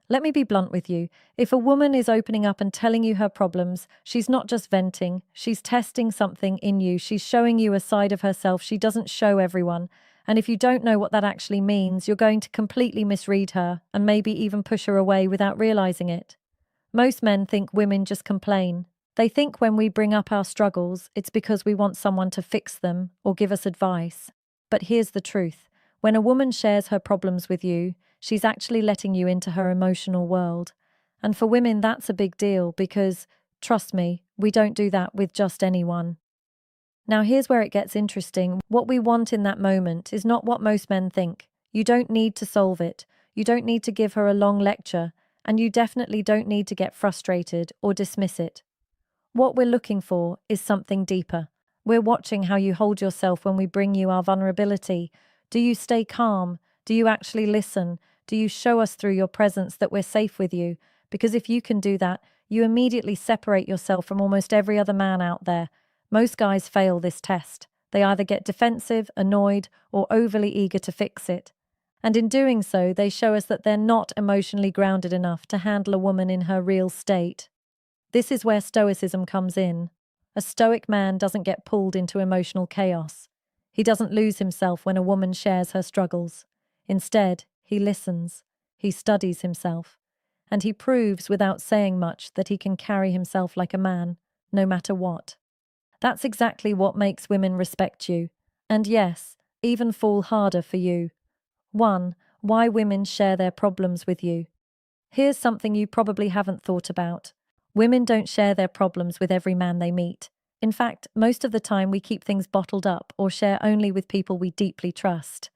Let me be blunt with you. If a woman is opening up and telling you her problems, she's not just venting, she's testing something in you. She's showing you a side of herself she doesn't show everyone. And if you don't know what that actually means, you're going to completely misread her and maybe even push her away without realizing it. Most men think women just complain. They think when we bring up our struggles, it's because we want someone to fix them or give us advice. But here's the truth. When a woman shares her problems with you, she's actually letting you into her emotional world. And for women, that's a big deal because, trust me, we don't do that with just anyone. Now, here's where it gets interesting. What we want in that moment is not what most men think. You don't need to solve it. You don't need to give her a long lecture. And you definitely don't need to get frustrated or dismiss it. What we're looking for is something deeper. We're watching how you hold yourself when we bring you our vulnerability. Do you stay calm? Do you actually listen? Do you show us through your presence that we're safe with you? Because if you can do that, you immediately separate yourself from almost every other man out there. Most guys fail this test. They either get defensive, annoyed, or overly eager to fix it. And in doing so, they show us that they're not emotionally grounded enough to handle a woman in her real state. This is where stoicism comes in. A stoic man doesn't get pulled into emotional chaos. He doesn't lose himself when a woman shares her struggles. Instead, he listens, he studies himself, and he proves without saying much that he can carry himself like a man, no matter what. That's exactly what makes women respect you, and yes, even fall harder for you. 1. Why women share their problems with you. Here's something you probably haven't thought about. Women don't share their problems with every man they meet. In fact, most of the time we keep things bottled up or share only with people we deeply trust.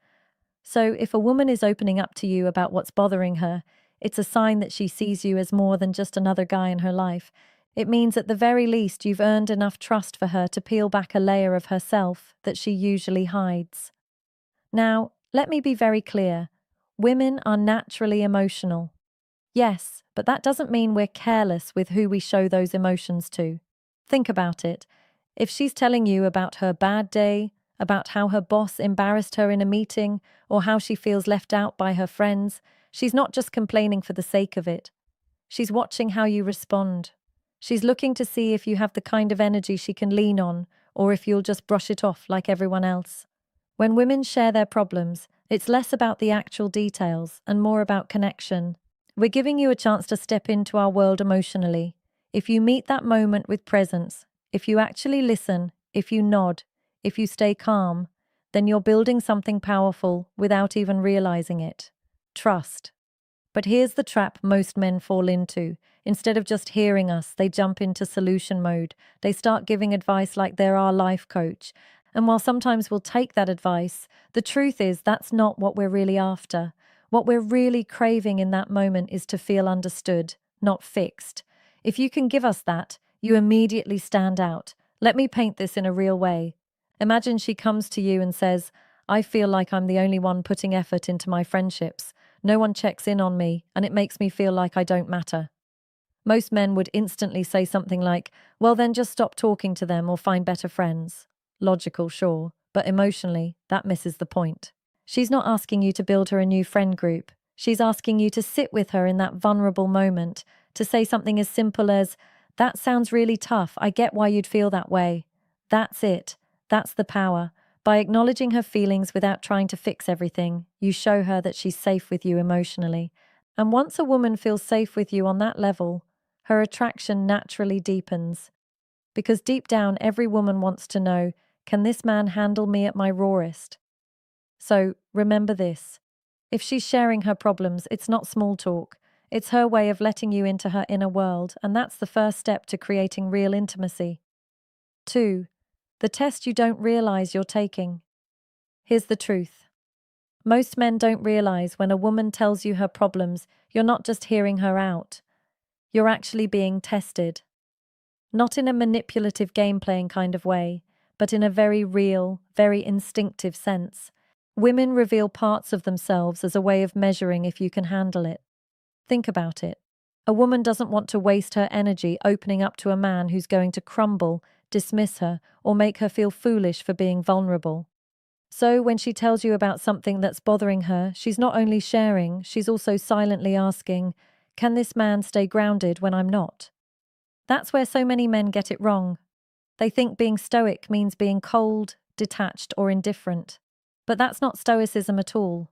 So if a woman is opening up to you about what's bothering her, it's a sign that she sees you as more than just another guy in her life. It means at the very least you've earned enough trust for her to peel back a layer of herself that she usually hides. Now, let me be very clear. Women are naturally emotional. Yes, but that doesn't mean we're careless with who we show those emotions to. Think about it. If she's telling you about her bad day, about how her boss embarrassed her in a meeting, or how she feels left out by her friends, she's not just complaining for the sake of it. She's watching how you respond. She's looking to see if you have the kind of energy she can lean on, or if you'll just brush it off like everyone else. When women share their problems, it's less about the actual details and more about connection. We're giving you a chance to step into our world emotionally. If you meet that moment with presence, if you actually listen, if you nod, if you stay calm, then you're building something powerful without even realizing it. Trust. But here's the trap most men fall into. Instead of just hearing us, they jump into solution mode. They start giving advice like they're our life coach. And while sometimes we'll take that advice, the truth is that's not what we're really after. What we're really craving in that moment is to feel understood, not fixed. If you can give us that, you immediately stand out. Let me paint this in a real way. Imagine she comes to you and says, "I feel like I'm the only one putting effort into my friendships. No one checks in on me, and it makes me feel like I don't matter." Most men would instantly say something like, "Well, then just stop talking to them or find better friends." Logical, sure, but emotionally, that misses the point. She's not asking you to build her a new friend group. She's asking you to sit with her in that vulnerable moment, to say something as simple as, "That sounds really tough. I get why you'd feel that way." That's it. That's the power. By acknowledging her feelings without trying to fix everything, you show her that she's safe with you emotionally. And once a woman feels safe with you on that level, her attraction naturally deepens. Because deep down, every woman wants to know, can this man handle me at my rawest? So, remember this. If she's sharing her problems, it's not small talk. It's her way of letting you into her inner world, and that's the first step to creating real intimacy. 2. The test you don't realize you're taking. Here's the truth. Most men don't realize when a woman tells you her problems, you're not just hearing her out. You're actually being tested. Not in a manipulative game-playing kind of way, but in a very real, very instinctive sense. Women reveal parts of themselves as a way of measuring if you can handle it. Think about it. A woman doesn't want to waste her energy opening up to a man who's going to crumble, dismiss her, or make her feel foolish for being vulnerable. So when she tells you about something that's bothering her, she's not only sharing, she's also silently asking, Can this man stay grounded when I'm not? That's where so many men get it wrong. They think being stoic means being cold, detached, or indifferent. But that's not stoicism at all.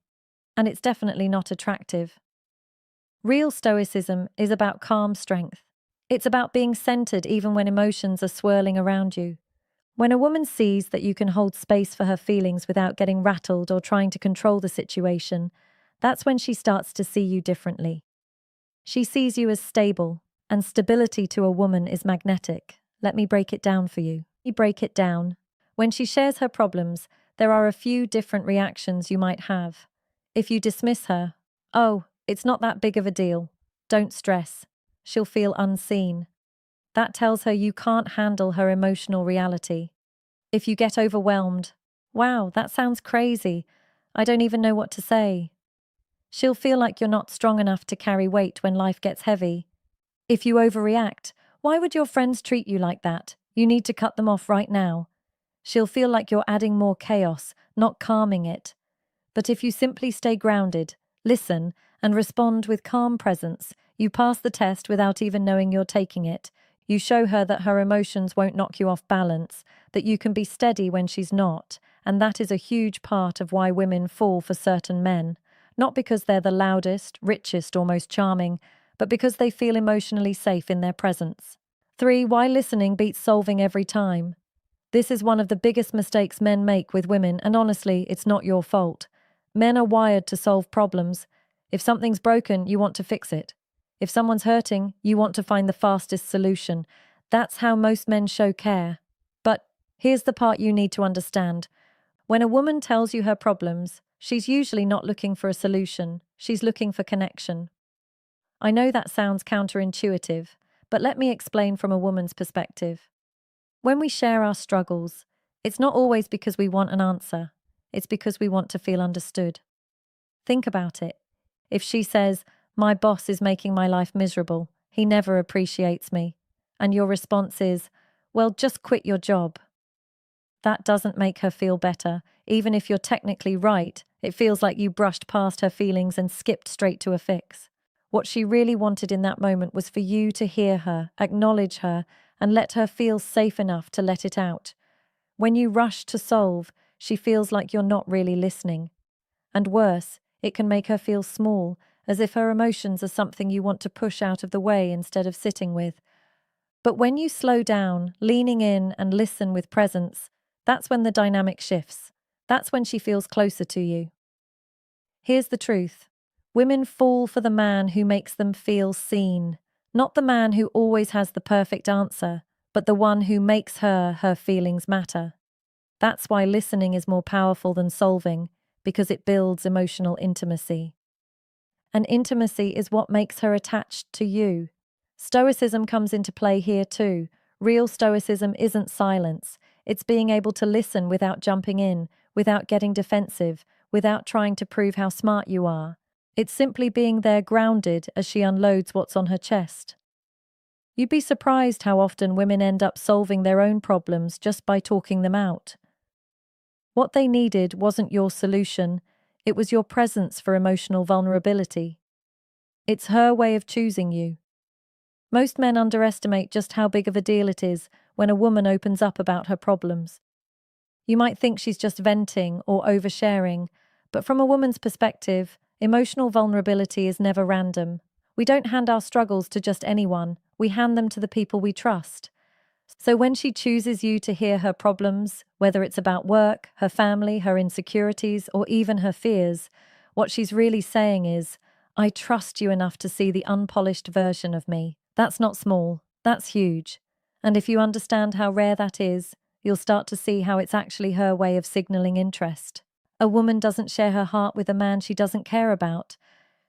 And it's definitely not attractive. Real stoicism is about calm strength. It's about being centered even when emotions are swirling around you. When a woman sees that you can hold space for her feelings without getting rattled or trying to control the situation, that's when she starts to see you differently. She sees you as stable, and stability to a woman is magnetic. Let me break it down for you. Break it down. When she shares her problems, there are a few different reactions you might have. If you dismiss her, "Oh, it's not that big of a deal. Don't stress," she'll feel unseen. That tells her you can't handle her emotional reality. If you get overwhelmed, "Wow, that sounds crazy. I don't even know what to say," she'll feel like you're not strong enough to carry weight when life gets heavy. If you overreact, "Why would your friends treat you like that? You need to cut them off right now," she'll feel like you're adding more chaos, not calming it. But if you simply stay grounded, listen, and respond with calm presence, you pass the test without even knowing you're taking it. You show her that her emotions won't knock you off balance, that you can be steady when she's not, and that is a huge part of why women fall for certain men. Not because they're the loudest, richest, or most charming, but because they feel emotionally safe in their presence. 3. Why listening beats solving every time. This is one of the biggest mistakes men make with women, and honestly, it's not your fault. Men are wired to solve problems. If something's broken, you want to fix it. If someone's hurting, you want to find the fastest solution. That's how most men show care. But here's the part you need to understand. When a woman tells you her problems, she's usually not looking for a solution. She's looking for connection. I know that sounds counterintuitive, but let me explain from a woman's perspective. When we share our struggles, it's not always because we want an answer. It's because we want to feel understood. Think about it. If she says, "My boss is making my life miserable. He never appreciates me," and your response is, "Well, just quit your job." That doesn't make her feel better. Even if you're technically right, it feels like you brushed past her feelings and skipped straight to a fix. What she really wanted in that moment was for you to hear her, acknowledge her, and let her feel safe enough to let it out. When you rush to solve, she feels like you're not really listening. And worse, it can make her feel small, as if her emotions are something you want to push out of the way instead of sitting with. But when you slow down, leaning in and listen with presence, that's when the dynamic shifts. That's when she feels closer to you. Here's the truth. Women fall for the man who makes them feel seen, not the man who always has the perfect answer, but the one who makes her feelings matter. That's why listening is more powerful than solving, because it builds emotional intimacy. And intimacy is what makes her attached to you. Stoicism comes into play here too. Real stoicism isn't silence. It's being able to listen without jumping in, without getting defensive, without trying to prove how smart you are. It's simply being there grounded as she unloads what's on her chest. You'd be surprised how often women end up solving their own problems just by talking them out. What they needed wasn't your solution, it was your presence for emotional vulnerability. It's her way of choosing you. Most men underestimate just how big of a deal it is when a woman opens up about her problems. You might think she's just venting or oversharing, but from a woman's perspective, emotional vulnerability is never random. We don't hand our struggles to just anyone, we hand them to the people we trust. So when she chooses you to hear her problems, whether it's about work, her family, her insecurities, or even her fears, what she's really saying is, "I trust you enough to see the unpolished version of me." That's not small, that's huge. And if you understand how rare that is, you'll start to see how it's actually her way of signaling interest. A woman doesn't share her heart with a man she doesn't care about.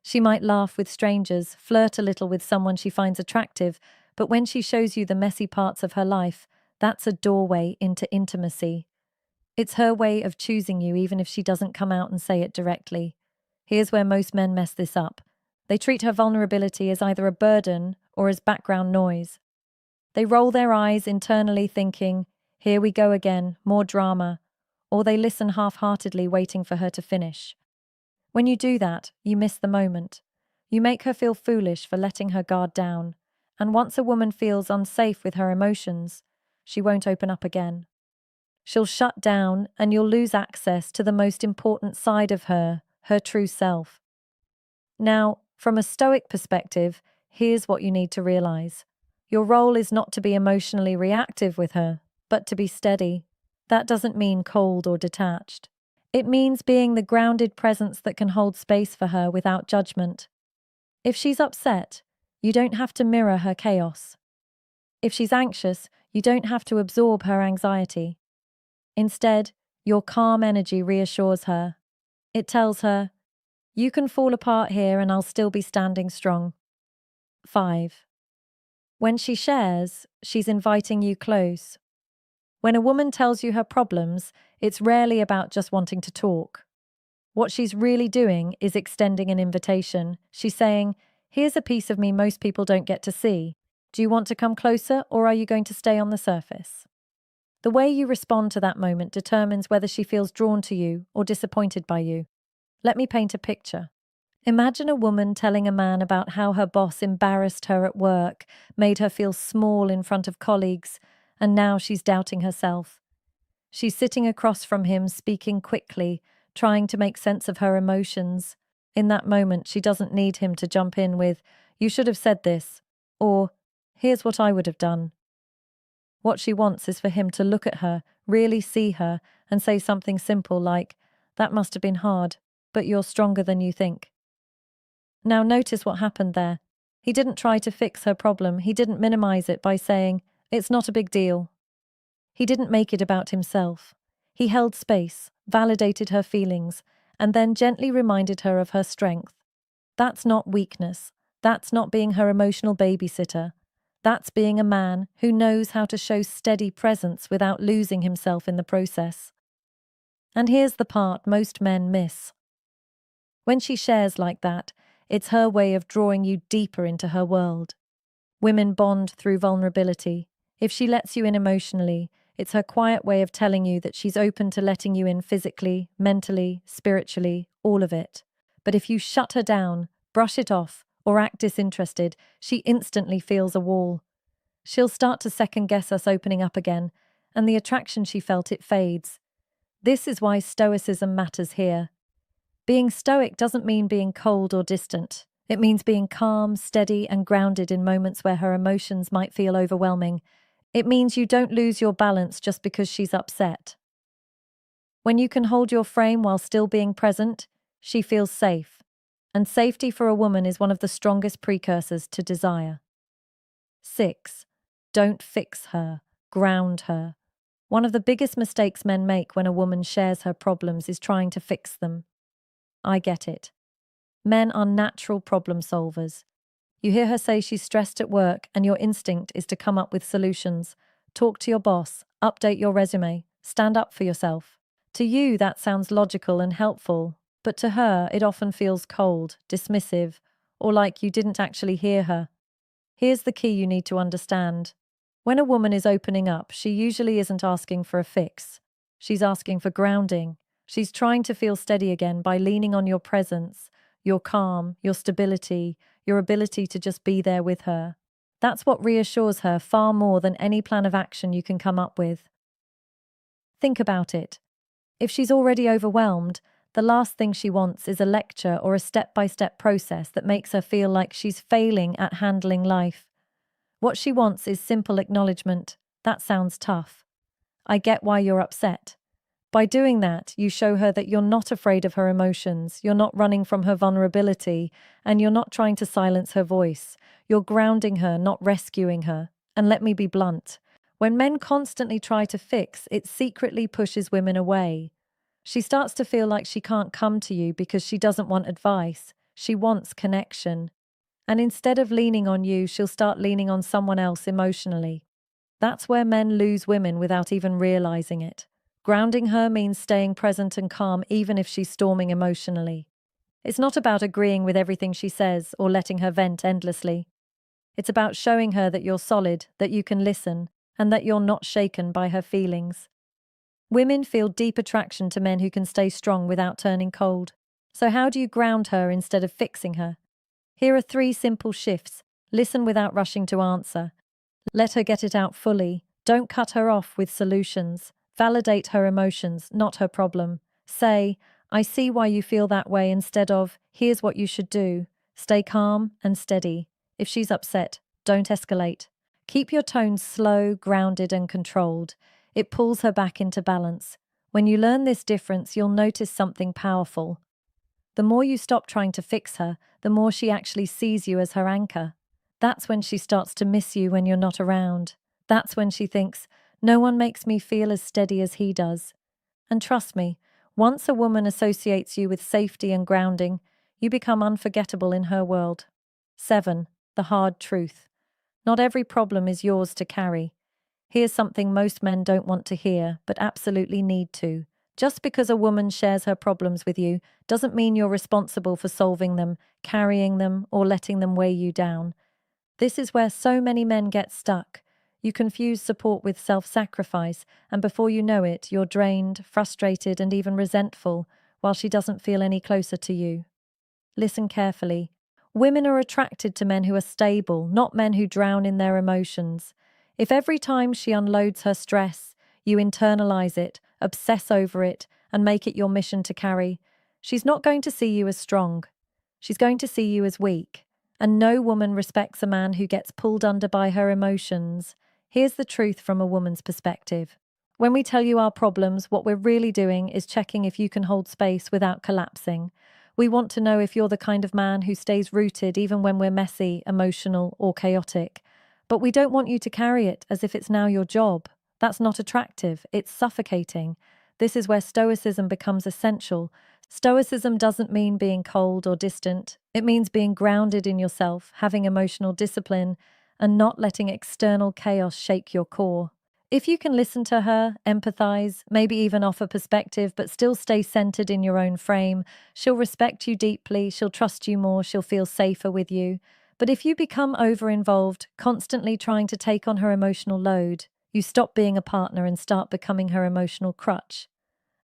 She might laugh with strangers, flirt a little with someone she finds attractive, but when she shows you the messy parts of her life, that's a doorway into intimacy. It's her way of choosing you even if she doesn't come out and say it directly. Here's where most men mess this up. They treat her vulnerability as either a burden or as background noise. They roll their eyes internally thinking, "Here we go again, more drama," or they listen half-heartedly waiting for her to finish. When you do that, you miss the moment. You make her feel foolish for letting her guard down. And once a woman feels unsafe with her emotions, she won't open up again. She'll shut down and you'll lose access to the most important side of her, her true self. Now, from a Stoic perspective, here's what you need to realize. Your role is not to be emotionally reactive with her, but to be steady. That doesn't mean cold or detached. It means being the grounded presence that can hold space for her without judgment. If she's upset, you don't have to mirror her chaos. If she's anxious, you don't have to absorb her anxiety. Instead, your calm energy reassures her. It tells her, you can fall apart here and I'll still be standing strong. 5. When she shares, she's inviting you close. When a woman tells you her problems, it's rarely about just wanting to talk. What she's really doing is extending an invitation. She's saying, here's a piece of me most people don't get to see. Do you want to come closer or are you going to stay on the surface? The way you respond to that moment determines whether she feels drawn to you or disappointed by you. Let me paint a picture. Imagine a woman telling a man about how her boss embarrassed her at work, made her feel small in front of colleagues, and now she's doubting herself. She's sitting across from him, speaking quickly, trying to make sense of her emotions. In that moment, she doesn't need him to jump in with, you should have said this, or, here's what I would have done. What she wants is for him to look at her, really see her, and say something simple like, that must have been hard, but you're stronger than you think. Now notice what happened there. He didn't try to fix her problem. He didn't minimize it by saying, it's not a big deal. He didn't make it about himself. He held space, validated her feelings, and then gently reminded her of her strength. That's not weakness. That's not being her emotional babysitter. That's being a man who knows how to show steady presence without losing himself in the process. And here's the part most men miss. When she shares like that, it's her way of drawing you deeper into her world. Women bond through vulnerability. If she lets you in emotionally, it's her quiet way of telling you that she's open to letting you in physically, mentally, spiritually, all of it. But if you shut her down, brush it off, or act disinterested, she instantly feels a wall. She'll start to second-guess us opening up again, and the attraction she felt, it fades. This is why stoicism matters here. Being stoic doesn't mean being cold or distant. It means being calm, steady, and grounded in moments where her emotions might feel overwhelming. It means you don't lose your balance just because she's upset. When you can hold your frame while still being present, she feels safe. And safety for a woman is one of the strongest precursors to desire. 6. Don't fix her. Ground her. One of the biggest mistakes men make when a woman shares her problems is trying to fix them. I get it. Men are natural problem solvers. You hear her say she's stressed at work and your instinct is to come up with solutions. Talk to your boss, update your resume, stand up for yourself. To you, that sounds logical and helpful, but to her, it often feels cold, dismissive, or like you didn't actually hear her. Here's the key you need to understand. When a woman is opening up, she usually isn't asking for a fix. She's asking for grounding. She's trying to feel steady again by leaning on your presence, your calm, your stability, your ability to just be there with her. That's what reassures her far more than any plan of action you can come up with. Think about it. If she's already overwhelmed, the last thing she wants is a lecture or a step-by-step process that makes her feel like she's failing at handling life. What she wants is simple acknowledgement. That sounds tough. I get why you're upset. By doing that, you show her that you're not afraid of her emotions, you're not running from her vulnerability, and you're not trying to silence her voice. You're grounding her, not rescuing her. And let me be blunt. When men constantly try to fix, it secretly pushes women away. She starts to feel like she can't come to you because she doesn't want advice. She wants connection. And instead of leaning on you, she'll start leaning on someone else emotionally. That's where men lose women without even realizing it. Grounding her means staying present and calm even if she's storming emotionally. It's not about agreeing with everything she says or letting her vent endlessly. It's about showing her that you're solid, that you can listen, and that you're not shaken by her feelings. Women feel deep attraction to men who can stay strong without turning cold. So how do you ground her instead of fixing her? Here are 3 simple shifts. Listen without rushing to answer. Let her get it out fully. Don't cut her off with solutions. Validate her emotions, not her problem. Say, I see why you feel that way instead of, here's what you should do. Stay calm and steady. If she's upset, don't escalate. Keep your tone slow, grounded, and controlled. It pulls her back into balance. When you learn this difference, you'll notice something powerful. The more you stop trying to fix her, the more she actually sees you as her anchor. That's when she starts to miss you when you're not around. That's when she thinks, no one makes me feel as steady as he does. And trust me, once a woman associates you with safety and grounding, you become unforgettable in her world. 7. The hard truth. Not every problem is yours to carry. Here's something most men don't want to hear, but absolutely need to. Just because a woman shares her problems with you doesn't mean you're responsible for solving them, carrying them, or letting them weigh you down. This is where so many men get stuck. You confuse support with self-sacrifice, and before you know it, you're drained, frustrated, and even resentful, while she doesn't feel any closer to you. Listen carefully. Women are attracted to men who are stable, not men who drown in their emotions. If every time she unloads her stress, you internalize it, obsess over it, and make it your mission to carry, she's not going to see you as strong. She's going to see you as weak. And no woman respects a man who gets pulled under by her emotions. Here's the truth from a woman's perspective. When we tell you our problems, what we're really doing is checking if you can hold space without collapsing. We want to know if you're the kind of man who stays rooted even when we're messy, emotional, or chaotic. But we don't want you to carry it as if it's now your job. That's not attractive. It's suffocating. This is where stoicism becomes essential. Stoicism doesn't mean being cold or distant. It means being grounded in yourself, having emotional discipline, and not letting external chaos shake your core. If you can listen to her, empathize, maybe even offer perspective, but still stay centered in your own frame, she'll respect you deeply, she'll trust you more, she'll feel safer with you. But if you become over-involved, constantly trying to take on her emotional load, you stop being a partner and start becoming her emotional crutch.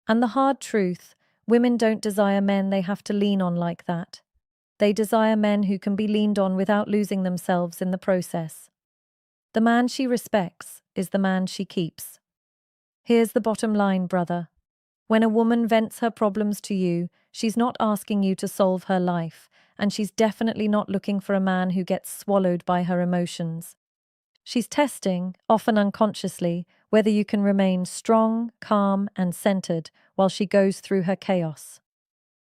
And the hard truth, women don't desire men they have to lean on like that. They desire men who can be leaned on without losing themselves in the process. The man she respects is the man she keeps. Here's the bottom line, brother. When a woman vents her problems to you, she's not asking you to solve her life, and she's definitely not looking for a man who gets swallowed by her emotions. She's testing, often unconsciously, whether you can remain strong, calm, and centered while she goes through her chaos.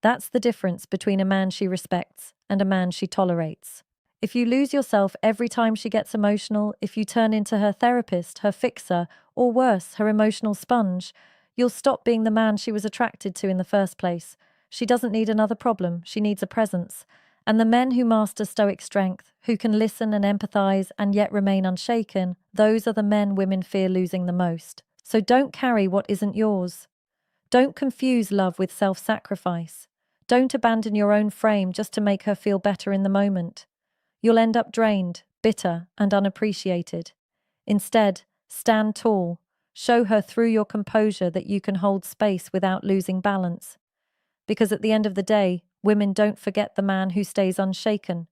That's the difference between a man she respects and a man she tolerates. If you lose yourself every time she gets emotional, if you turn into her therapist, her fixer, or worse, her emotional sponge, you'll stop being the man she was attracted to in the first place. She doesn't need another problem, she needs a presence. And the men who master stoic strength, who can listen and empathize and yet remain unshaken, those are the men women fear losing the most. So don't carry what isn't yours. Don't confuse love with self-sacrifice. Don't abandon your own frame just to make her feel better in the moment. You'll end up drained, bitter, and unappreciated. Instead, stand tall. Show her through your composure that you can hold space without losing balance. Because at the end of the day, women don't forget the man who stays unshaken.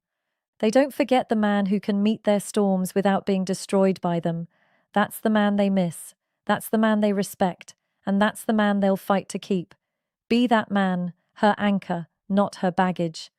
They don't forget the man who can meet their storms without being destroyed by them. That's the man they miss. That's the man they respect. And that's the man they'll fight to keep. Be that man, her anchor, not her baggage.